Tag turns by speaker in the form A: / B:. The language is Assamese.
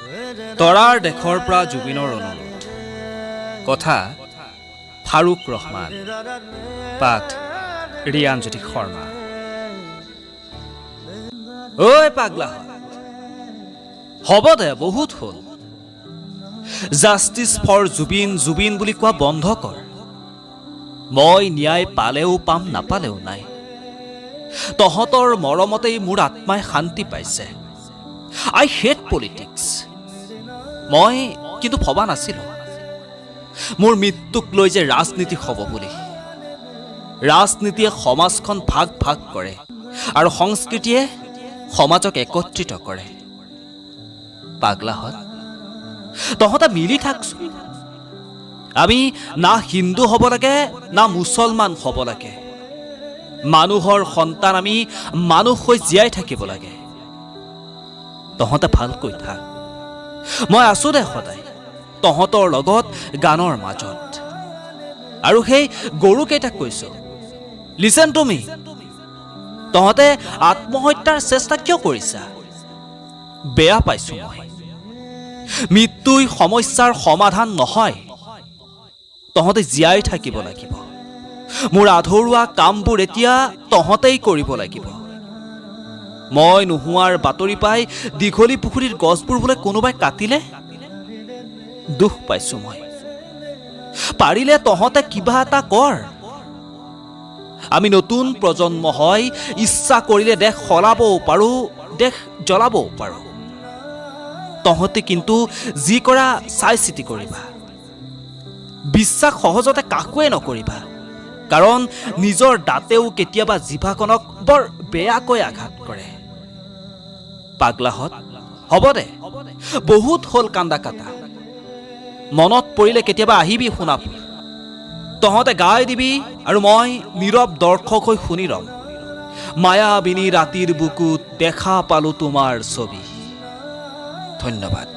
A: তৰাৰ দেশৰ পৰা জুবিনৰ অনুৰোধ। কথা ফাৰুক ৰহমান। পাঠ ৰিয়ানজ্যোতি শৰ্মা। ঐ পাগলাহঁত, হ'ব দে, বহুত হ'ল। জাষ্টিছ ফৰ জুবিন জুবিন বুলি কোৱা বন্ধ কৰ। মই ন্যায় পালেও পাম, নাপালেও নাই। তহঁতৰ মৰমতেই মোৰ আত্মাই শান্তি পাইছে। I hate politics. মই কিন্তু ভবা নাছিলোঁ মোৰ মৃত্যুক লৈ যে ৰাজনীতি হ'ব বুলি। ৰাজনীতিয়ে সমাজখন ভাগ ভাগ কৰে আৰু সংস্কৃতিয়ে সমাজক একত্ৰিত কৰে। পাগলাহঁত, তহঁতে মিলি থাকচোন। আমি না হিন্দু হ'ব লাগে না মুছলমান হ'ব লাগে। মানুহৰ সন্তান আমি, মানুহ হৈ জীয়াই থাকিব লাগে। তহঁতে ভালকৈ থাক। মই আছোঁ দে সদায় তহঁতৰ লগত গানৰ মাজত। আৰু সেই গৰুকেইটাক কৈছোঁ, লিচেন টু মি। তহঁতে আত্মহত্যাৰ চেষ্টা কিয় কৰিছা? বেয়া পাইছোঁ মই। মৃত্যুই সমস্যাৰ সমাধান নহয়। তহঁতে জীয়াই থাকিব লাগিব। মোৰ আধৰুৱা কামবোৰ এতিয়া তহঁতেই কৰিব লাগিব। মই নোহোৱাৰ বাতৰি পাই দীঘলী পুখুৰীৰ গছবোৰ বোলে কোনোবাই কাটিলে। দুখ পাইছোঁ মই। পাৰিলে তহঁতে কিবা এটা কৰ। আমি নতুন প্ৰজন্ম হয়, ইচ্ছা কৰিলে দেশ সলাবও পাৰোঁ, দেশ জ্বলাবও পাৰোঁ। তহঁতে কিন্তু যি কৰা চাই চিতি কৰিবা। বিশ্বাস সহজতে কাকোৱে নকৰিবা, কাৰণ নিজৰ দাঁতেও কেতিয়াবা জিভাখনক বৰ বেয়াকৈ আঘাত কৰে। পাগলাহঁত, হ'ব দে, বহুত হ'ল কান্দা কাটা। মনত পৰিলে কেতিয়াবা আহিবি সোণাপুৰ। তহঁতে গাই দিবি আৰু মই নীৰৱ দৰ্শক হৈ শুনি ৰম। মায়াবিনী ৰাতিৰ বুকুত দেখা পালোঁ তোমাৰ ছবি। ধন্যবাদ।